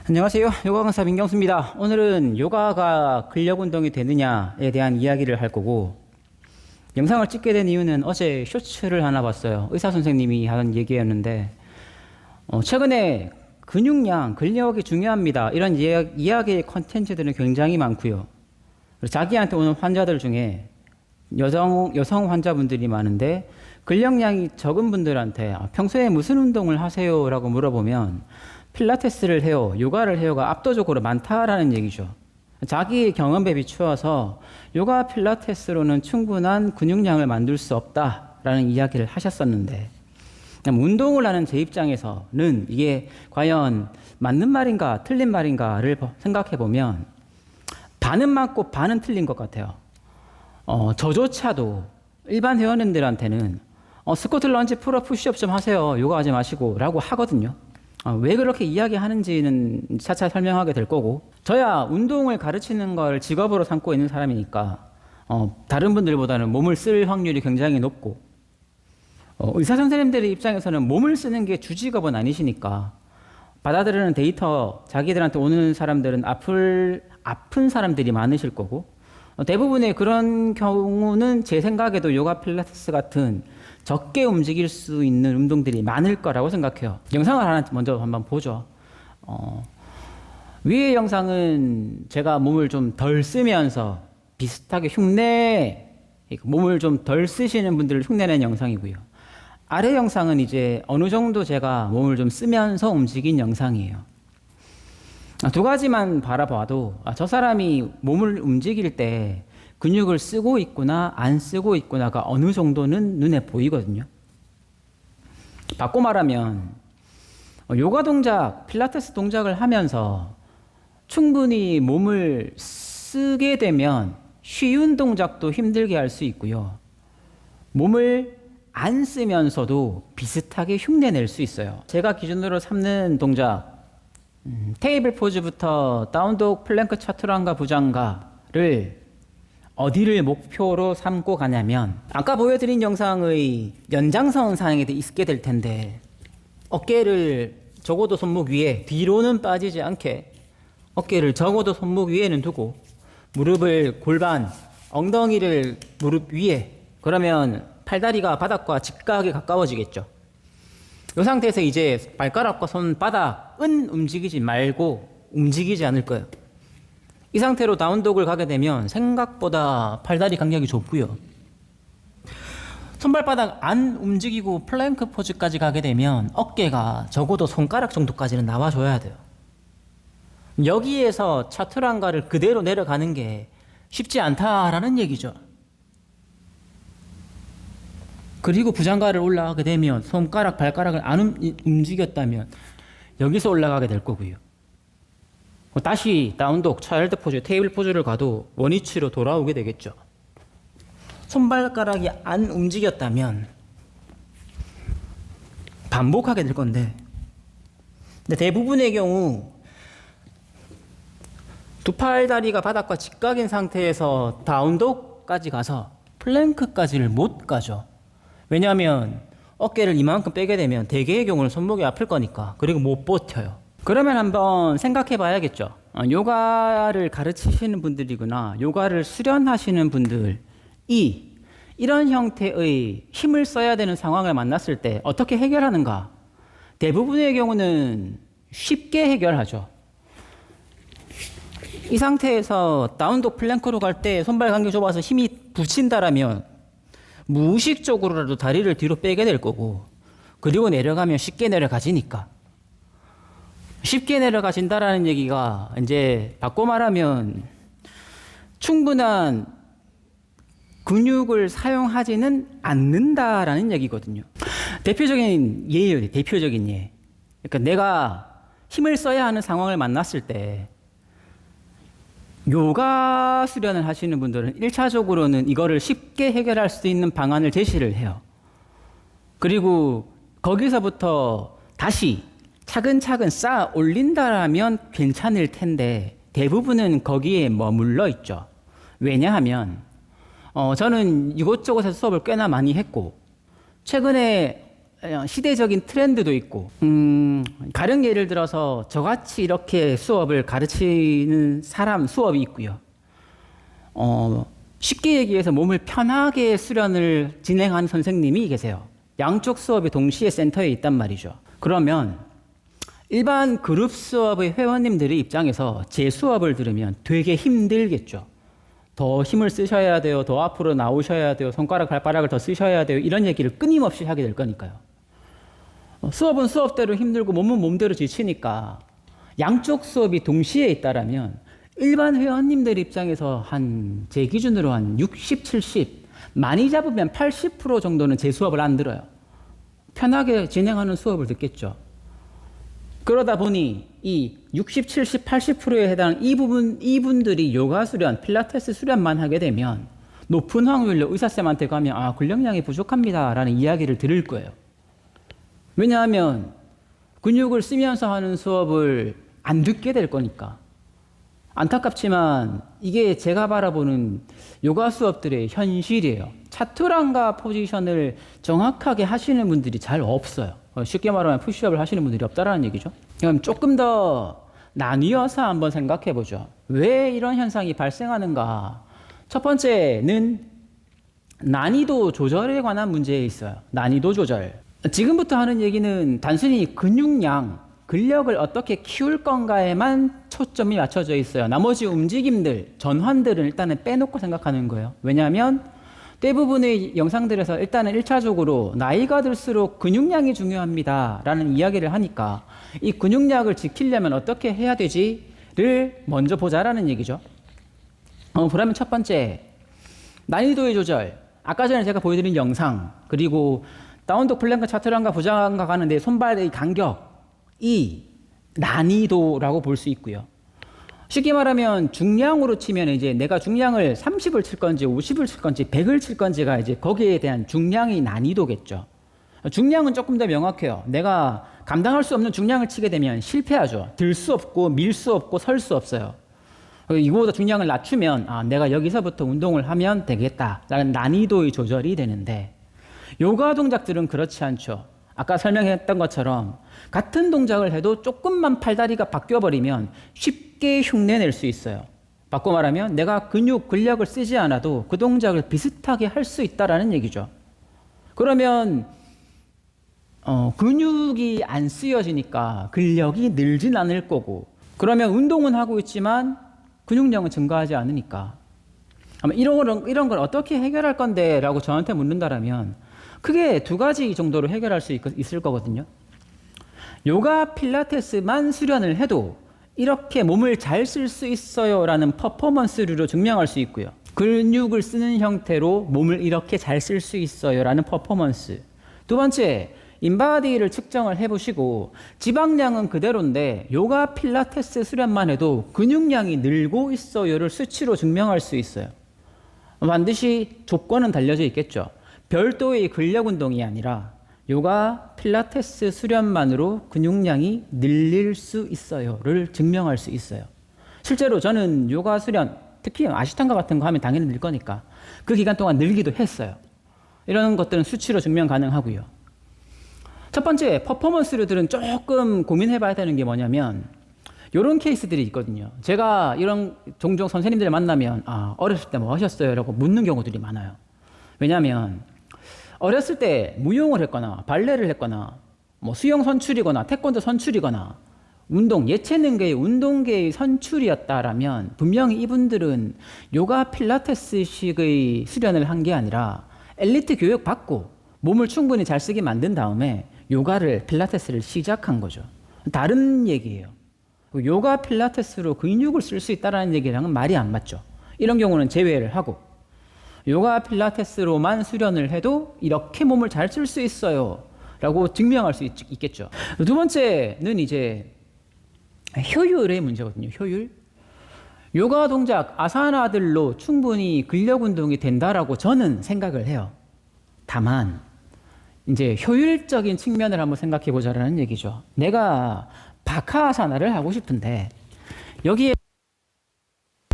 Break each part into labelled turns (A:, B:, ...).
A: 안녕하세요. 요가 강사 민경수입니다. 오늘은 요가가 근력 운동이 되느냐에 대한 이야기를 할 거고, 영상을 찍게 된 이유는 어제 쇼츠를 하나 봤어요. 의사 선생님이 하는 얘기였는데, 최근에 근육량, 근력이 중요합니다. 이런 이야기의 컨텐츠들은 굉장히 많고요. 그리고 자기한테 오는 환자들 중에 여성 환자분들이 많은데, 근력량이 적은 분들한테 평소에 무슨 운동을 하세요? 라고 물어보면 필라테스를 해요, 요가를 해요가 압도적으로 많다라는 얘기죠. 자기의 경험에 비추어서 요가 필라테스로는 충분한 근육량을 만들 수 없다라는 이야기를 하셨었는데, 운동을 하는 제 입장에서는 이게 과연 맞는 말인가 틀린 말인가를 생각해 보면 반은 맞고 반은 틀린 것 같아요. 저조차도 일반 회원님들한테는 스쿼트, 런지, 풀업, 푸시업 좀 하세요, 요가 하지 마시고 라고 하거든요. 왜 그렇게 이야기하는지는 차차 설명하게 될 거고, 저야 운동을 가르치는 걸 직업으로 삼고 있는 사람이니까 다른 분들보다는 몸을 쓸 확률이 굉장히 높고, 의사 선생님들의 입장에서는 몸을 쓰는 게 주직업은 아니시니까 받아들이는 데이터, 자기들한테 오는 사람들은 아픈 사람들이 많으실 거고, 대부분의 그런 경우는 제 생각에도 요가 필라테스 같은 적게 움직일 수 있는 운동들이 많을 거라고 생각해요. 영상을 하나 먼저 한번 보죠. 위의 영상은 제가 몸을 좀 덜 쓰면서 비슷하게 몸을 좀 덜 쓰시는 분들을 흉내낸 영상이고요. 아래 영상은 이제 어느 정도 제가 몸을 좀 쓰면서 움직인 영상이에요. 두 가지만 바라봐도 저 사람이 몸을 움직일 때 근육을 쓰고 있구나 안 쓰고 있구나가 어느 정도는 눈에 보이거든요. 바꿔 말하면 요가 동작, 필라테스 동작을 하면서 충분히 몸을 쓰게 되면 쉬운 동작도 힘들게 할 수 있고요. 몸을 안 쓰면서도 비슷하게 흉내낼 수 있어요. 제가 기준으로 삼는 동작, 테이블 포즈부터 다운독, 플랭크, 차투랑가, 부장가를 어디를 목표로 삼고 가냐면, 아까 보여드린 영상의 연장선상에 있게 될 텐데, 어깨를 적어도 손목 위에, 뒤로는 빠지지 않게 어깨를 적어도 손목 위에는 두고 무릎을 골반, 엉덩이를 무릎 위에, 그러면 팔다리가 바닥과 직각에 가까워지겠죠. 이 상태에서 이제 발가락과 손바닥은 움직이지 않을 거예요. 이 상태로 다운독을 가게 되면 생각보다 팔다리 간격이 좁고요. 손발바닥 안 움직이고 플랭크 포즈까지 가게 되면 어깨가 적어도 손가락 정도까지는 나와줘야 돼요. 여기에서 차투랑가를 그대로 내려가는 게 쉽지 않다라는 얘기죠. 그리고 부장가를 올라가게 되면 손가락, 발가락을 안 움직였다면 여기서 올라가게 될 거고요. 다시 다운독, 차일드 포즈, 테이블 포즈를 가도 원위치로 돌아오게 되겠죠. 손발가락이 안 움직였다면 반복하게 될 건데, 근데 대부분의 경우 두 팔다리가 바닥과 직각인 상태에서 다운독까지 가서 플랭크까지를 못 가죠. 왜냐하면 어깨를 이만큼 빼게 되면 대개의 경우는 손목이 아플 거니까, 그리고 못 버텨요. 그러면 한번 생각해 봐야겠죠. 요가를 가르치시는 분들이거나 요가를 수련하시는 분들이 이런 형태의 힘을 써야 되는 상황을 만났을 때 어떻게 해결하는가? 대부분의 경우는 쉽게 해결하죠. 이 상태에서 다운독 플랭크로 갈 때 손발 간격 좁아서 힘이 붙인다라면 무의식적으로라도 다리를 뒤로 빼게 될 거고, 그리고 내려가면 쉽게 내려가지니까. 쉽게 내려가신다라는 얘기가 이제 바꿔 말하면 충분한 근육을 사용하지는 않는다라는 얘기거든요. 대표적인 예예요. 대표적인 예. 그러니까 내가 힘을 써야 하는 상황을 만났을 때 요가 수련을 하시는 분들은 1차적으로는 이거를 쉽게 해결할 수 있는 방안을 제시를 해요. 그리고 거기서부터 다시 차근차근 쌓아 올린다라면 괜찮을 텐데 대부분은 거기에 머물러 있죠. 왜냐하면 저는 이곳저곳에서 수업을 꽤나 많이 했고, 최근에 시대적인 트렌드도 있고, 가령 예를 들어서 저같이 이렇게 수업을 가르치는 사람 수업이 있고요. 쉽게 얘기해서 몸을 편하게 수련을 진행하는 선생님이 계세요. 양쪽 수업이 동시에 센터에 있단 말이죠. 그러면 일반 그룹 수업의 회원님들의 입장에서 제 수업을 들으면 되게 힘들겠죠. 더 힘을 쓰셔야 돼요. 더 앞으로 나오셔야 돼요. 손가락, 발바닥을 더 쓰셔야 돼요. 이런 얘기를 끊임없이 하게 될 거니까요. 수업은 수업대로 힘들고 몸은 몸대로 지치니까 양쪽 수업이 동시에 있다라면 일반 회원님들 입장에서 제 기준으로 한 60, 70, 많이 잡으면 80% 정도는 제 수업을 안 들어요. 편하게 진행하는 수업을 듣겠죠. 그러다 보니 이 60, 70, 80%에 해당하는 이분들이 요가 수련, 필라테스 수련만 하게 되면 높은 확률로 의사쌤한테 가면 근력량이 부족합니다 라는 이야기를 들을 거예요. 왜냐하면 근육을 쓰면서 하는 수업을 안 듣게 될 거니까. 안타깝지만 이게 제가 바라보는 요가 수업들의 현실이에요. 차투랑가 포지션을 정확하게 하시는 분들이 잘 없어요. 쉽게 말하면 푸시업을 하시는 분들이 없다라는 얘기죠. 그럼 조금 더 나뉘어서 한번 생각해 보죠. 왜 이런 현상이 발생하는가? 첫 번째는 난이도 조절에 관한 문제에 있어요. 난이도 조절. 지금부터 하는 얘기는 단순히 근육량, 근력을 어떻게 키울 건가에만 초점이 맞춰져 있어요. 나머지 움직임들, 전환들은 일단은 빼놓고 생각하는 거예요. 왜냐하면 대부분의 영상들에서 일단은 1차적으로 나이가 들수록 근육량이 중요합니다 라는 이야기를 하니까 이 근육량을 지키려면 어떻게 해야 되지를 먼저 보자라는 얘기죠. 그러면 첫 번째, 난이도의 조절. 아까 전에 제가 보여드린 영상, 그리고 다운독 플랭크 차트랑가 부장가 가는데 손발의 간격이 난이도라고 볼 수 있고요. 쉽게 말하면 중량으로 치면 이제 내가 중량을 30을 칠 건지 50을 칠 건지 100을 칠 건지가 이제 거기에 대한 중량의 난이도겠죠. 중량은 조금 더 명확해요. 내가 감당할 수 없는 중량을 치게 되면 실패하죠. 들 수 없고 밀 수 없고 설 수 없어요. 이거보다 중량을 낮추면 내가 여기서부터 운동을 하면 되겠다라는 난이도의 조절이 되는데 요가 동작들은 그렇지 않죠. 아까 설명했던 것처럼 같은 동작을 해도 조금만 팔다리가 바뀌어버리면 쉽게 흉내낼 수 있어요. 바꿔 말하면 내가 근력을 쓰지 않아도 그 동작을 비슷하게 할 수 있다라는 얘기죠. 그러면 근육이 안 쓰여지니까 근력이 늘진 않을 거고, 그러면 운동은 하고 있지만 근육량은 증가하지 않으니까 아마 이런 걸 어떻게 해결할 건데 라고 저한테 묻는다라면 크게 두 가지 정도로 해결할 수 있을 거거든요. 요가 필라테스만 수련을 해도 이렇게 몸을 잘 쓸 수 있어요 라는 퍼포먼스로 증명할 수 있고요. 근육을 쓰는 형태로 몸을 이렇게 잘 쓸 수 있어요 라는 퍼포먼스. 두 번째, 인바디를 측정을 해보시고 지방량은 그대로인데 요가 필라테스 수련만 해도 근육량이 늘고 있어요를 수치로 증명할 수 있어요. 반드시 조건은 달려져 있겠죠. 별도의 근력 운동이 아니라 요가 필라테스 수련만으로 근육량이 늘릴 수 있어요를 증명할 수 있어요. 실제로 저는 요가 수련, 특히 아시탄가 같은 거 하면 당연히 늘 거니까 그 기간 동안 늘기도 했어요. 이런 것들은 수치로 증명 가능하고요. 첫 번째, 퍼포먼스류들은 조금 고민해 봐야 되는 게 뭐냐면 이런 케이스들이 있거든요. 제가 이런 종종 선생님들을 만나면 어렸을 때 뭐 하셨어요? 라고 묻는 경우들이 많아요. 왜냐하면 어렸을 때 무용을 했거나 발레를 했거나 뭐 수영 선출이거나 태권도 선출이거나 예체능계의 운동계의 선출이었다라면 분명히 이분들은 요가 필라테스식의 수련을 한 게 아니라 엘리트 교육 받고 몸을 충분히 잘 쓰게 만든 다음에 요가를 필라테스를 시작한 거죠. 다른 얘기예요. 요가 필라테스로 근육을 쓸 수 있다는 얘기랑은 말이 안 맞죠. 이런 경우는 제외를 하고 요가 필라테스로만 수련을 해도 이렇게 몸을 잘 쓸 수 있어요 라고 증명할 수 있겠죠. 두 번째는 이제 효율의 문제거든요. 효율. 요가 동작 아사나들로 충분히 근력 운동이 된다라고 저는 생각을 해요. 다만 이제 효율적인 측면을 한번 생각해 보자라는 얘기죠. 내가 바카아사나를 하고 싶은데 여기에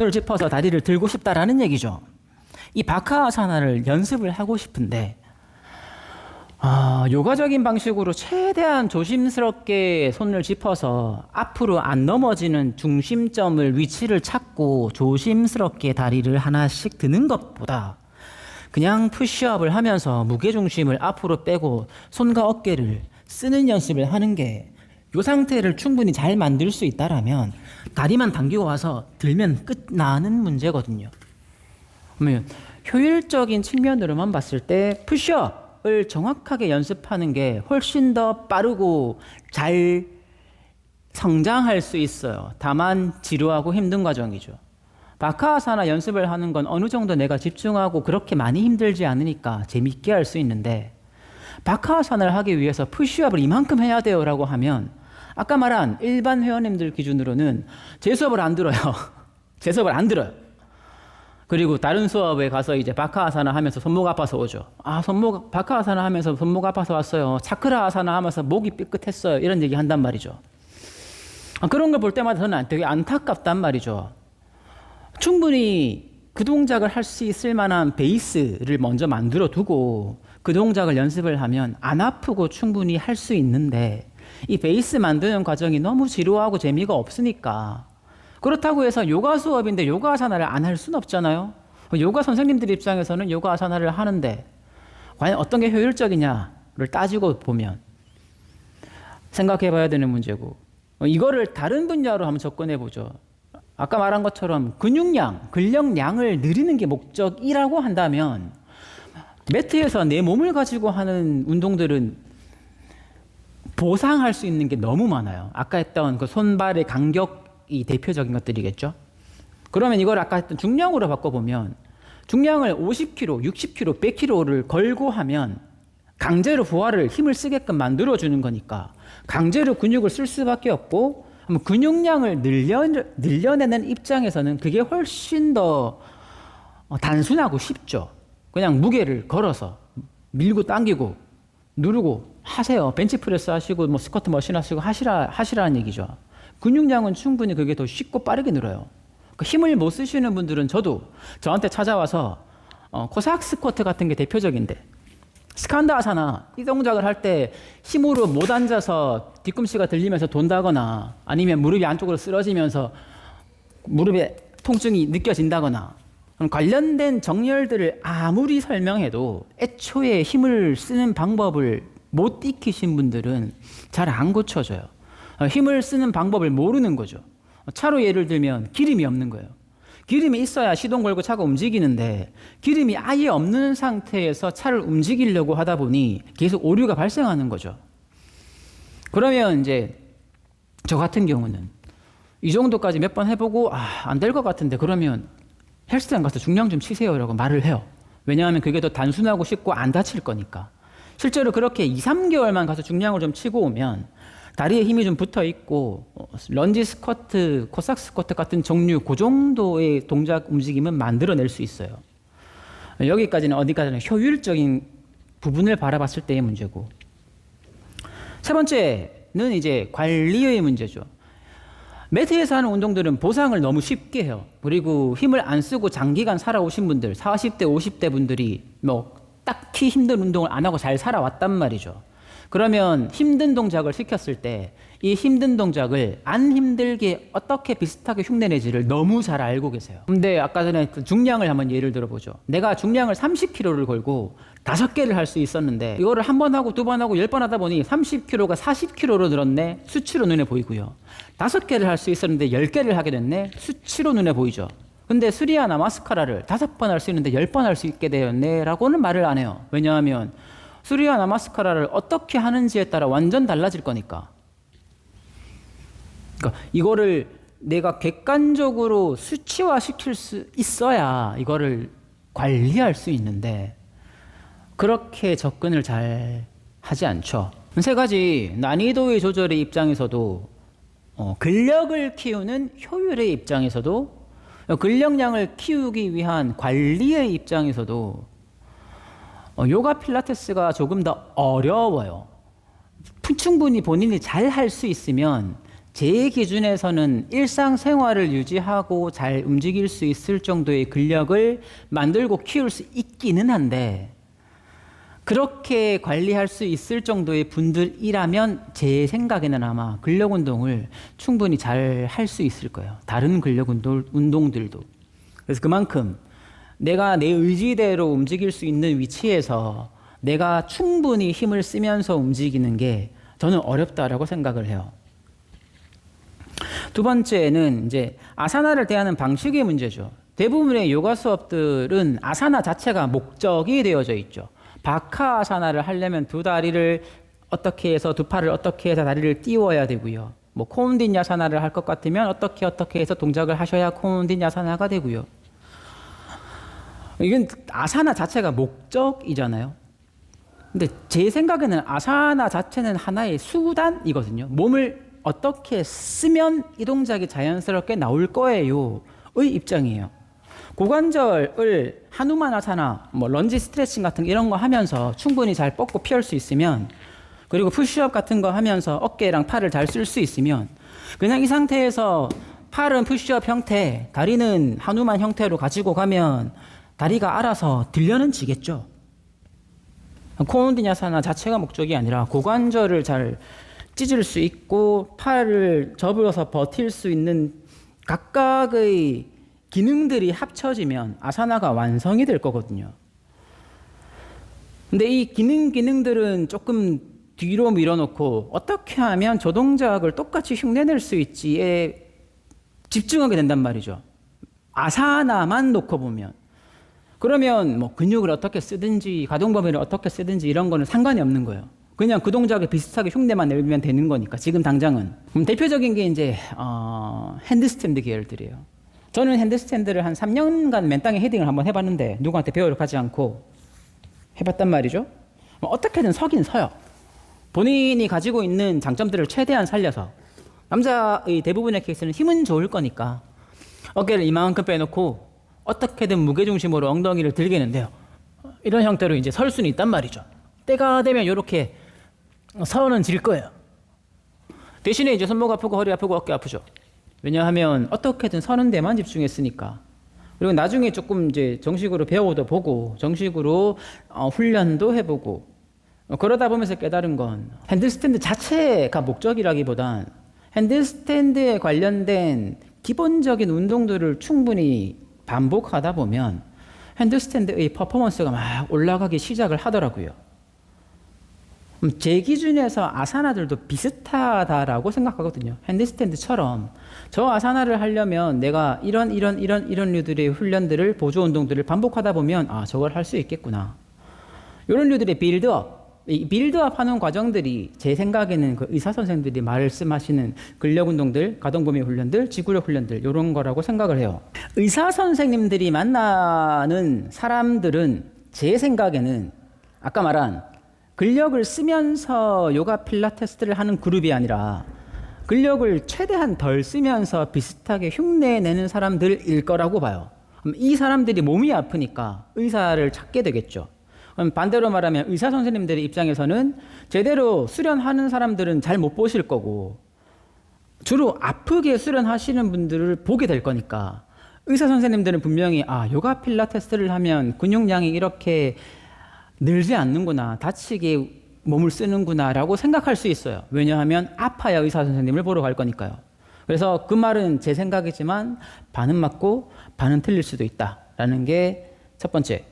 A: 을 짚어서 다리를 들고 싶다라는 얘기죠. 이 바카아사나를 연습을 하고 싶은데 요가적인 방식으로 최대한 조심스럽게 손을 짚어서 앞으로 안 넘어지는 중심점을 위치를 찾고 조심스럽게 다리를 하나씩 드는 것보다 그냥 푸시업을 하면서 무게중심을 앞으로 빼고 손과 어깨를 쓰는 연습을 하는 게 이 상태를 충분히 잘 만들 수 있다라면 다리만 당기고 와서 들면 끝나는 문제거든요. 그러면 효율적인 측면으로만 봤을 때 푸시업을 정확하게 연습하는 게 훨씬 더 빠르고 잘 성장할 수 있어요. 다만 지루하고 힘든 과정이죠. 바카아사나 연습을 하는 건 어느 정도 내가 집중하고 그렇게 많이 힘들지 않으니까 재밌게 할 수 있는데, 바카아사나를 하기 위해서 푸시업을 이만큼 해야 돼요 라고 하면 아까 말한 일반 회원님들 기준으로는 제 수업을 안 들어요. 제 수업을 안 들어요. 그리고 다른 수업에 가서 이제 바카아사나 하면서 손목 아파서 오죠. 바카아사나 하면서 손목 아파서 왔어요. 차크라 아사나 하면서 목이 삐끗했어요. 이런 얘기 한단 말이죠. 그런 걸 볼 때마다 저는 되게 안타깝단 말이죠. 충분히 그 동작을 할 수 있을 만한 베이스를 먼저 만들어 두고 그 동작을 연습을 하면 안 아프고 충분히 할 수 있는데, 이 베이스 만드는 과정이 너무 지루하고 재미가 없으니까, 그렇다고 해서 요가 수업인데 요가 아사나를 안 할 수는 없잖아요. 요가 선생님들 입장에서는 요가 아사나를 하는데 과연 어떤 게 효율적이냐를 따지고 보면 생각해 봐야 되는 문제고, 이거를 다른 분야로 한번 접근해 보죠. 아까 말한 것처럼 근육량, 근력량을 늘리는 게 목적이라고 한다면 매트에서 내 몸을 가지고 하는 운동들은 보상할 수 있는 게 너무 많아요. 아까 했던 그 손발의 간격이 대표적인 것들이겠죠. 그러면 이걸 아까 했던 중량으로 바꿔보면 중량을 50kg, 60kg, 100kg를 걸고 하면 강제로 부하를 힘을 쓰게끔 만들어주는 거니까 강제로 근육을 쓸 수밖에 없고, 근육량을 늘려내는 입장에서는 그게 훨씬 더 단순하고 쉽죠. 그냥 무게를 걸어서 밀고 당기고 누르고 하세요. 벤치프레스 하시고 뭐 스쿼트 머신 하시고 하시라는 얘기죠. 근육량은 충분히 그게 더 쉽고 빠르게 늘어요. 힘을 못 쓰시는 분들은 저한테 찾아와서 코삭 스쿼트 같은 게 대표적인데, 스칸다 아사나 이 동작을 할 때 힘으로 못 앉아서 뒤꿈치가 들리면서 돈다거나 아니면 무릎이 안쪽으로 쓰러지면서 무릎에 통증이 느껴진다거나 관련된 정렬들을 아무리 설명해도 애초에 힘을 쓰는 방법을 못 익히신 분들은 잘 안 고쳐져요. 힘을 쓰는 방법을 모르는 거죠. 차로 예를 들면 기름이 없는 거예요. 기름이 있어야 시동 걸고 차가 움직이는데 기름이 아예 없는 상태에서 차를 움직이려고 하다 보니 계속 오류가 발생하는 거죠. 그러면 이제 저 같은 경우는 이 정도까지 몇 번 해보고 안 될 것 같은데 그러면 헬스장 가서 중량 좀 치세요라고 말을 해요. 왜냐하면 그게 더 단순하고 쉽고 안 다칠 거니까. 실제로 그렇게 2, 3개월만 가서 중량을 좀 치고 오면 다리에 힘이 좀 붙어 있고 런지 스쿼트, 코삭 스쿼트 같은 종류 그 정도의 동작 움직임은 만들어낼 수 있어요. 여기까지는 어디까지나 효율적인 부분을 바라봤을 때의 문제고, 세 번째는 이제 관리의 문제죠. 매트에서 하는 운동들은 보상을 너무 쉽게 해요. 그리고 힘을 안 쓰고 장기간 살아오신 분들, 40대, 50대 분들이 뭐 딱히 힘든 운동을 안 하고 잘 살아왔단 말이죠. 그러면 힘든 동작을 시켰을 때 이 힘든 동작을 안 힘들게 어떻게 비슷하게 흉내내지를 너무 잘 알고 계세요. 근데 아까 전에 그 중량을 한번 예를 들어보죠. 내가 중량을 30kg를 걸고 5개를 할 수 있었는데 이거를 한 번 하고 두 번 하고 10번 하다 보니 30kg가 40kg로 늘었네. 수치로 눈에 보이고요. 5개를 할 수 있었는데 10개를 하게 됐네. 수치로 눈에 보이죠. 근데 수리아 나마스카라를 5번 할 수 있는데 10번 할 수 있게 되었네 라고는 말을 안 해요. 왜냐하면 수리아 나마스카라를 어떻게 하는지에 따라 완전 달라질 거니까. 그러니까 이거를 내가 객관적으로 수치화 시킬 수 있어야 이거를 관리할 수 있는데 그렇게 접근을 잘 하지 않죠. 세 가지 난이도의 조절의 입장에서도 근력을 키우는 효율의 입장에서도 근력량을 키우기 위한 관리의 입장에서도 요가 필라테스가 조금 더 어려워요. 충분히 본인이 잘 할 수 있으면 제 기준에서는 일상생활을 유지하고 잘 움직일 수 있을 정도의 근력을 만들고 키울 수 있기는 한데, 그렇게 관리할 수 있을 정도의 분들이라면 제 생각에는 아마 근력 운동을 충분히 잘 할 수 있을 거예요. 다른 근력 운동들도. 그래서 그만큼 내가 내 의지대로 움직일 수 있는 위치에서 내가 충분히 힘을 쓰면서 움직이는 게 저는 어렵다라고 생각을 해요. 두 번째는 이제 아사나를 대하는 방식의 문제죠. 대부분의 요가 수업들은 아사나 자체가 목적이 되어져 있죠. 바카 아사나를 하려면 두 다리를 어떻게 해서 두 팔을 어떻게 해서 다리를 띄워야 되고요. 뭐 코운딘야사나를 할 것 같으면 어떻게 해서 동작을 하셔야 코운딘야사나가 되고요. 이건 아사나 자체가 목적이잖아요. 근데 제 생각에는 아사나 자체는 하나의 수단이거든요. 몸을 어떻게 쓰면 이 동작이 자연스럽게 나올 거예요의 입장이에요. 고관절을 하누만 아사나, 뭐 런지 스트레칭 같은 이런 거 하면서 충분히 잘 뻗고 펴을 수 있으면, 그리고 푸시업 같은 거 하면서 어깨랑 팔을 잘 쓸 수 있으면, 그냥 이 상태에서 팔은 푸시업 형태, 다리는 하누만 형태로 가지고 가면 다리가 알아서 들려는 지겠죠. 코운디냐사나 자체가 목적이 아니라 고관절을 잘 찢을 수 있고 팔을 접어서 버틸 수 있는 각각의 기능들이 합쳐지면 아사나가 완성이 될 거거든요. 근데 이 기능들은 조금 뒤로 밀어놓고 어떻게 하면 저 동작을 똑같이 흉내낼 수 있지에 집중하게 된단 말이죠. 아사나만 놓고 보면. 그러면 뭐 근육을 어떻게 쓰든지 가동 범위를 어떻게 쓰든지 이런 거는 상관이 없는 거예요. 그냥 그 동작에 비슷하게 흉내만 내면 되는 거니까 지금 당장은. 대표적인 게 이제 핸드스탠드 계열들이에요. 저는 핸드스탠드를 한 3년간 맨땅에 헤딩을 한번 해봤는데 누구한테 배우러 가지 않고 해봤단 말이죠. 어떻게든 서긴 서요. 본인이 가지고 있는 장점들을 최대한 살려서. 남자의 대부분의 케이스는 힘은 좋을 거니까 어깨를 이만큼 빼놓고 어떻게든 무게중심으로 엉덩이를 들겠는데요. 이런 형태로 이제 설 수는 있단 말이죠. 때가 되면 이렇게 서는 질 거예요. 대신에 이제 손목 아프고 허리 아프고 어깨 아프죠. 왜냐하면 어떻게든 서는 데만 집중했으니까. 그리고 나중에 조금 이제 정식으로 배워도 보고 정식으로 훈련도 해보고 그러다 보면서 깨달은 건 핸드스탠드 자체가 목적이라기보단 핸드스탠드에 관련된 기본적인 운동들을 충분히 반복하다 보면 핸드스탠드의 퍼포먼스가 막 올라가기 시작을 하더라고요. 제 기준에서 아사나들도 비슷하다라고 생각하거든요. 핸드스탠드처럼 저 아사나를 하려면 내가 이런 류들의 훈련들을 보조 운동들을 반복하다 보면 저걸 할 수 있겠구나. 이런 류들의 이 빌드업 하는 과정들이 제 생각에는 그 의사 선생님들이 말씀하시는 근력 운동들, 가동 범위 훈련들, 지구력 훈련들 이런 거라고 생각을 해요. 의사 선생님들이 만나는 사람들은 제 생각에는 아까 말한 근력을 쓰면서 요가 필라테스를 하는 그룹이 아니라 근력을 최대한 덜 쓰면서 비슷하게 흉내내는 사람들일 거라고 봐요. 그럼 이 사람들이 몸이 아프니까 의사를 찾게 되겠죠. 그럼 반대로 말하면 의사 선생님들의 입장에서는 제대로 수련하는 사람들은 잘 못 보실 거고 주로 아프게 수련하시는 분들을 보게 될 거니까 의사 선생님들은 분명히 요가 필라테스를 하면 근육량이 이렇게 늘지 않는구나, 다치게 몸을 쓰는구나 라고 생각할 수 있어요. 왜냐하면 아파야 의사 선생님을 보러 갈 거니까요. 그래서 그 말은 제 생각이지만 반은 맞고 반은 틀릴 수도 있다라는 게 첫 번째.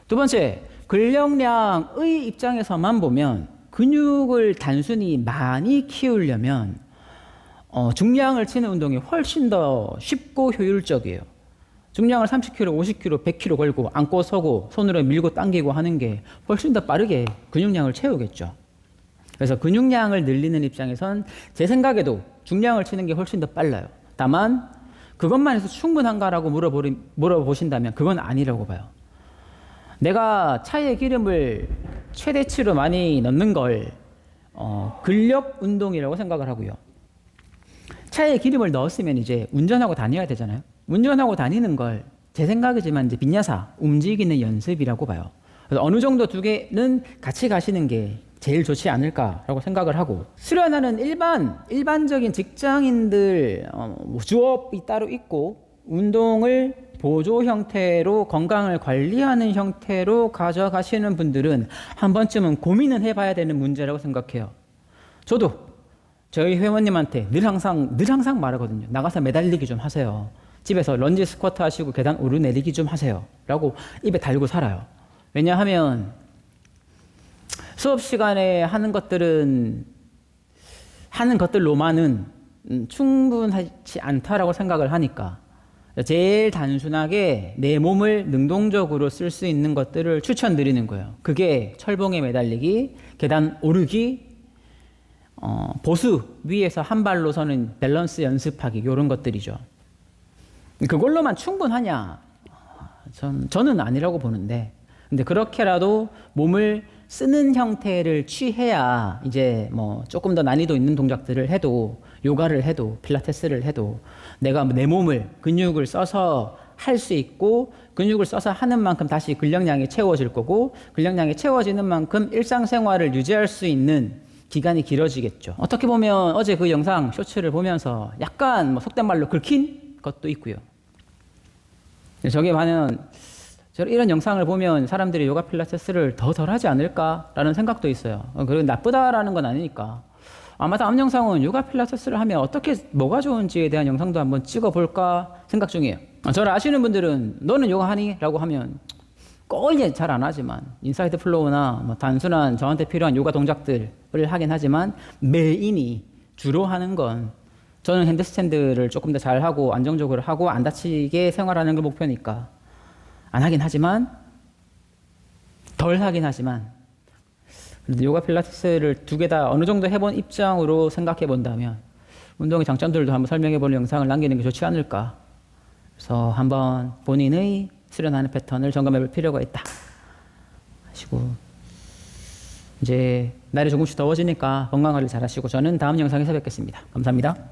A: 두 번째, 근력량의 입장에서만 보면 근육을 단순히 많이 키우려면 중량을 치는 운동이 훨씬 더 쉽고 효율적이에요. 중량을 30kg, 50kg, 100kg 걸고 앉고 서고 손으로 밀고 당기고 하는 게 훨씬 더 빠르게 근육량을 채우겠죠. 그래서 근육량을 늘리는 입장에선 제 생각에도 중량을 치는 게 훨씬 더 빨라요. 다만 그것만 해서 충분한가라고 물어보신다면 그건 아니라고 봐요. 내가 차에 기름을 최대치로 많이 넣는 걸 근력 운동이라고 생각을 하고요. 차에 기름을 넣었으면 이제 운전하고 다녀야 되잖아요. 운전하고 다니는 걸 제 생각이지만 이제 빈야사, 움직이는 연습이라고 봐요. 그래서 어느 정도 두 개는 같이 가시는 게 제일 좋지 않을까라고 생각을 하고, 수련하는 일반적인 직장인들 주업이 따로 있고 운동을 보조 형태로 건강을 관리하는 형태로 가져가시는 분들은 한 번쯤은 고민을 해봐야 되는 문제라고 생각해요. 저도 저희 회원님한테 늘 항상 말하거든요. 나가서 매달리기 좀 하세요. 집에서 런지 스쿼트 하시고 계단 오르내리기 좀 하세요. 라고 입에 달고 살아요. 왜냐하면 수업 시간에 하는 것들로만은 충분하지 않다라고 생각을 하니까 제일 단순하게 내 몸을 능동적으로 쓸 수 있는 것들을 추천드리는 거예요. 그게 철봉에 매달리기, 계단 오르기, 보수 위에서 한 발로 서는 밸런스 연습하기 이런 것들이죠. 그걸로만 충분하냐? 저는 아니라고 보는데, 근데 그렇게라도 몸을 쓰는 형태를 취해야 이제 뭐 조금 더 난이도 있는 동작들을 해도, 요가를 해도, 필라테스를 해도 내가 내 몸을 근육을 써서 할 수 있고, 근육을 써서 하는 만큼 다시 근력량이 채워질 거고, 근력량이 채워지는 만큼 일상생활을 유지할 수 있는 기간이 길어지겠죠. 어떻게 보면 어제 그 영상 쇼츠를 보면서 약간 뭐 속된 말로 긁힌 것도 있고요. 저게 반면 이런 영상을 보면 사람들이 요가 필라테스를 덜 하지 않을까라는 생각도 있어요. 그리고 나쁘다라는 건 아니니까. 아마 다음 영상은 요가 필라테스를 하면 어떻게 뭐가 좋은지에 대한 영상도 한번 찍어볼까 생각 중이에요. 저를 아시는 분들은 너는 요가 하니? 라고 하면 거의 잘 안 하지만 인사이드 플로우나 뭐 단순한 저한테 필요한 요가 동작들을 하긴 하지만 메인이 주로 하는 건 저는 핸드스탠드를 조금 더 잘하고 안정적으로 하고 안 다치게 생활하는 게 목표니까 안 하긴 하지만 덜 하긴 하지만 그래도 요가 필라테스를 두 개 다 어느 정도 해본 입장으로 생각해 본다면 운동의 장점들도 한번 설명해 보는 영상을 남기는 게 좋지 않을까. 그래서 한번 본인의 수련하는 패턴을 점검해 볼 필요가 있다 하시고, 이제 날이 조금씩 더워지니까 건강 관리 잘 하시고 저는 다음 영상에서 뵙겠습니다. 감사합니다.